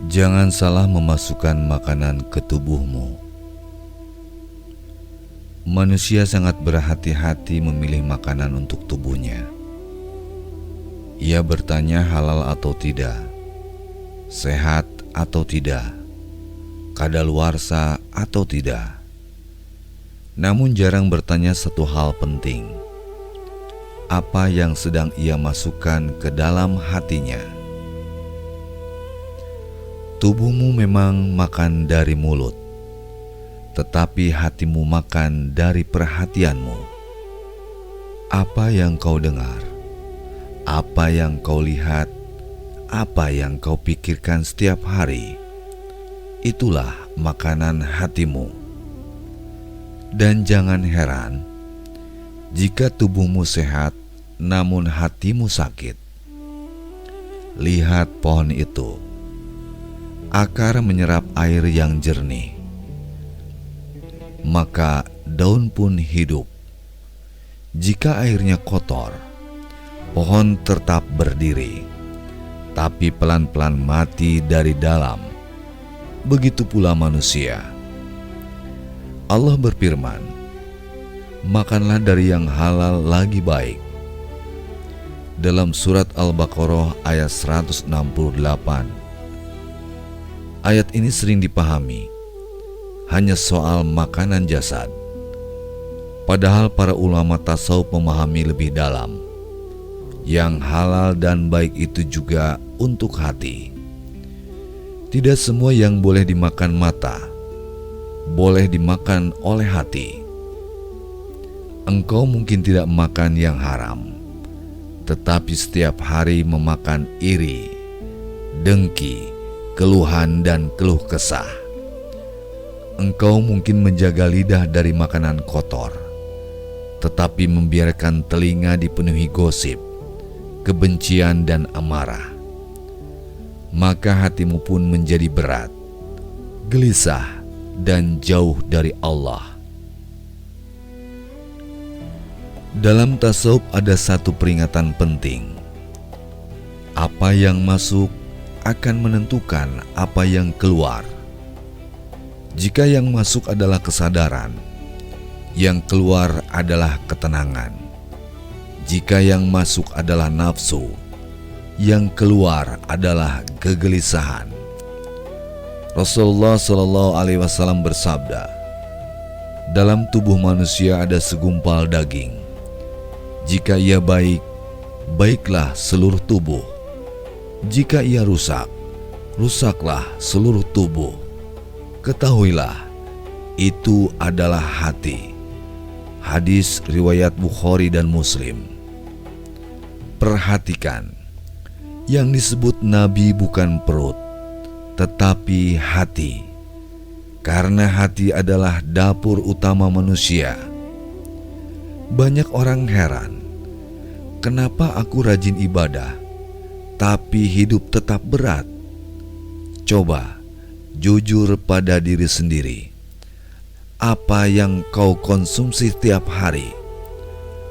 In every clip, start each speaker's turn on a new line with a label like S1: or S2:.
S1: Jangan salah memasukkan makanan ke tubuhmu. Manusia sangat berhati-hati memilih makanan untuk tubuhnya. Ia bertanya halal atau tidak, sehat atau tidak, kadaluarsa atau tidak. Namun jarang bertanya satu hal penting: apa yang sedang ia masukkan ke dalam hatinya? Tubuhmu memang makan dari mulut, tetapi hatimu makan dari perhatianmu. Apa yang kau dengar, apa yang kau lihat, apa yang kau pikirkan setiap hari, itulah makanan hatimu. Dan jangan heran jika tubuhmu sehat namun hatimu sakit. Lihat pohon itu. Akar menyerap air yang jernih, maka daun pun hidup. Jika airnya kotor, pohon tetap berdiri, tapi pelan-pelan mati dari dalam. Begitu pula manusia. Allah berfirman, makanlah dari yang halal lagi baik. Dalam surat Al-Baqarah ayat 168. Ayat ini sering dipahami hanya soal makanan jasad. Padahal para ulama tasawuf memahami lebih dalam. Yang halal dan baik itu juga untuk hati. Tidak semua yang boleh dimakan mata boleh dimakan oleh hati. Engkau mungkin tidak makan yang haram, tetapi setiap hari memakan iri, dengki, keluhan dan keluh kesah. Engkau mungkin menjaga lidah dari makanan kotor, tetapi membiarkan telinga dipenuhi gosip, kebencian dan amarah. Maka hatimu pun menjadi berat, gelisah dan jauh dari Allah. Dalam tasawuf ada satu peringatan penting. Apa yang masuk akan menentukan apa yang keluar. Jika yang masuk adalah kesadaran, yang keluar adalah ketenangan. Jika yang masuk adalah nafsu, yang keluar adalah kegelisahan. Rasulullah SAW bersabda, dalam tubuh manusia ada segumpal daging. Jika ia baik, baiklah seluruh tubuh. Jika ia rusak, rusaklah seluruh tubuh. Ketahuilah, itu adalah hati. Hadis riwayat Bukhari dan Muslim. Perhatikan, yang disebut Nabi bukan perut, tetapi hati. Karena hati adalah dapur utama manusia. Banyak orang heran, kenapa aku rajin ibadah, tapi hidup tetap berat? Coba jujur pada diri sendiri. Apa yang kau konsumsi setiap hari?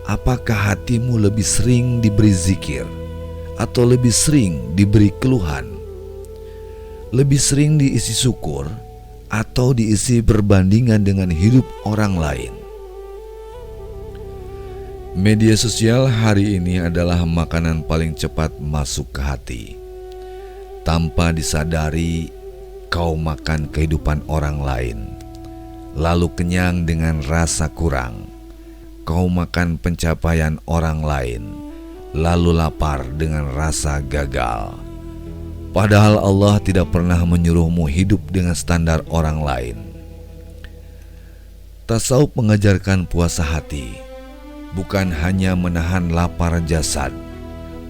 S1: Apakah hatimu lebih sering diberi zikir atau lebih sering diberi keluhan? Lebih sering diisi syukur atau diisi perbandingan dengan hidup orang lain? Media sosial hari ini adalah makanan paling cepat masuk ke hati. Tanpa disadari, kau makan kehidupan orang lain, lalu kenyang dengan rasa kurang. Kau makan pencapaian orang lain, lalu lapar dengan rasa gagal. Padahal Allah tidak pernah menyuruhmu hidup dengan standar orang lain. Tasawuf mengajarkan puasa hati, bukan hanya menahan lapar jasad,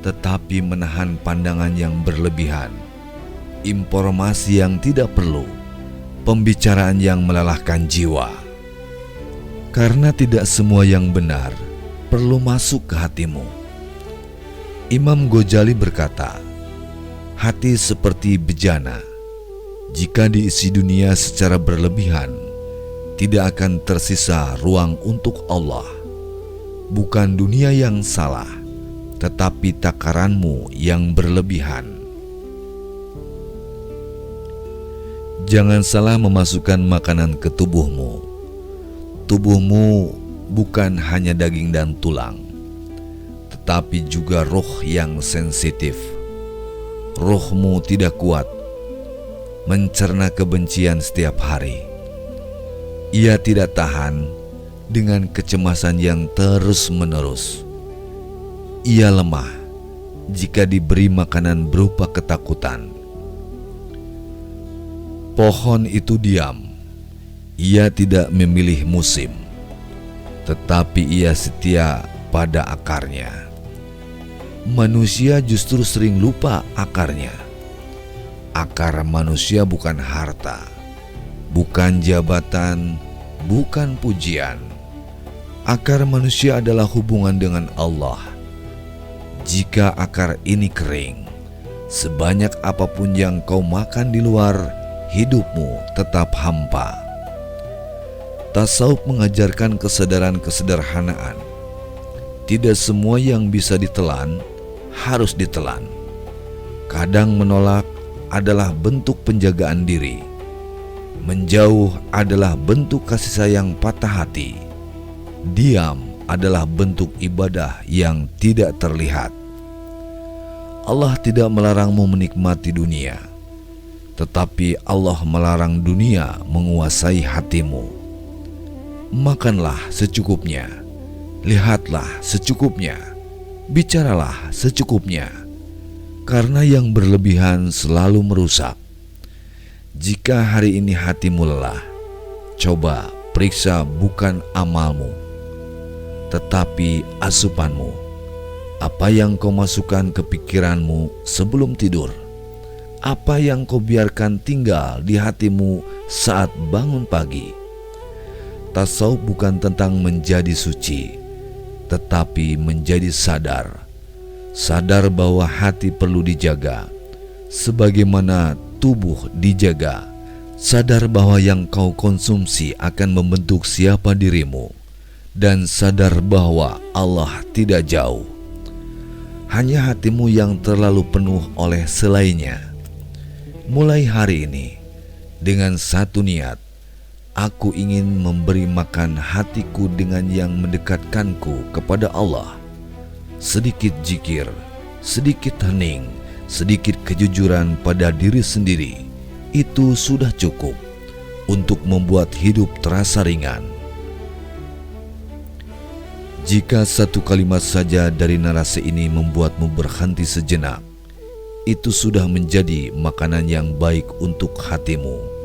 S1: tetapi menahan pandangan yang berlebihan, informasi yang tidak perlu, pembicaraan yang melelahkan jiwa. Karena tidak semua yang benar perlu masuk ke hatimu. Imam Ghazali berkata, hati seperti bejana. Jika diisi dunia secara berlebihan, tidak akan tersisa ruang untuk Allah. Bukan dunia yang salah, tetapi takaranmu yang berlebihan. Jangan salah memasukkan makanan ke tubuhmu. Tubuhmu bukan hanya daging dan tulang, tetapi juga roh yang sensitif. Rohmu tidak kuat mencerna kebencian setiap hari. Ia tidak tahan dengan kecemasan yang terus-menerus. Ia lemah jika diberi makanan berupa ketakutan. Pohon itu diam. Ia tidak memilih musim, tetapi ia setia pada akarnya. Manusia justru sering lupa akarnya. Akar manusia bukan harta, bukan jabatan, bukan pujian. Akar manusia adalah hubungan dengan Allah. Jika akar ini kering, sebanyak apapun yang kau makan di luar, hidupmu tetap hampa. Tasawuf mengajarkan kesadaran kesederhanaan. Tidak semua yang bisa ditelan harus ditelan. Kadang menolak adalah bentuk penjagaan diri. Menjauh adalah bentuk kasih sayang patah hati. Diam adalah bentuk ibadah yang tidak terlihat. Allah tidak melarangmu menikmati dunia, tetapi Allah melarang dunia menguasai hatimu. Makanlah secukupnya, lihatlah secukupnya, bicaralah secukupnya, karena yang berlebihan selalu merusak. Jika hari ini hatimu lelah, coba periksa bukan amalmu, tetapi asupanmu. Apa yang kau masukkan ke pikiranmu sebelum tidur? Apa yang kau biarkan tinggal di hatimu saat bangun pagi? Tasawuf bukan tentang menjadi suci, tetapi menjadi sadar. Sadar bahwa hati perlu dijaga, sebagaimana tubuh dijaga. Sadar bahwa yang kau konsumsi akan membentuk siapa dirimu, dan sadar bahwa Allah tidak jauh. Hanya hatimu yang terlalu penuh oleh selainnya. Mulai hari ini, dengan satu niat, aku ingin memberi makan hatiku dengan yang mendekatkanku kepada Allah. Sedikit zikir, sedikit hening, sedikit kejujuran pada diri sendiri, itu sudah cukup untuk membuat hidup terasa ringan. Jika satu kalimat saja dari narasi ini membuatmu berhenti sejenak, itu sudah menjadi makanan yang baik untuk hatimu.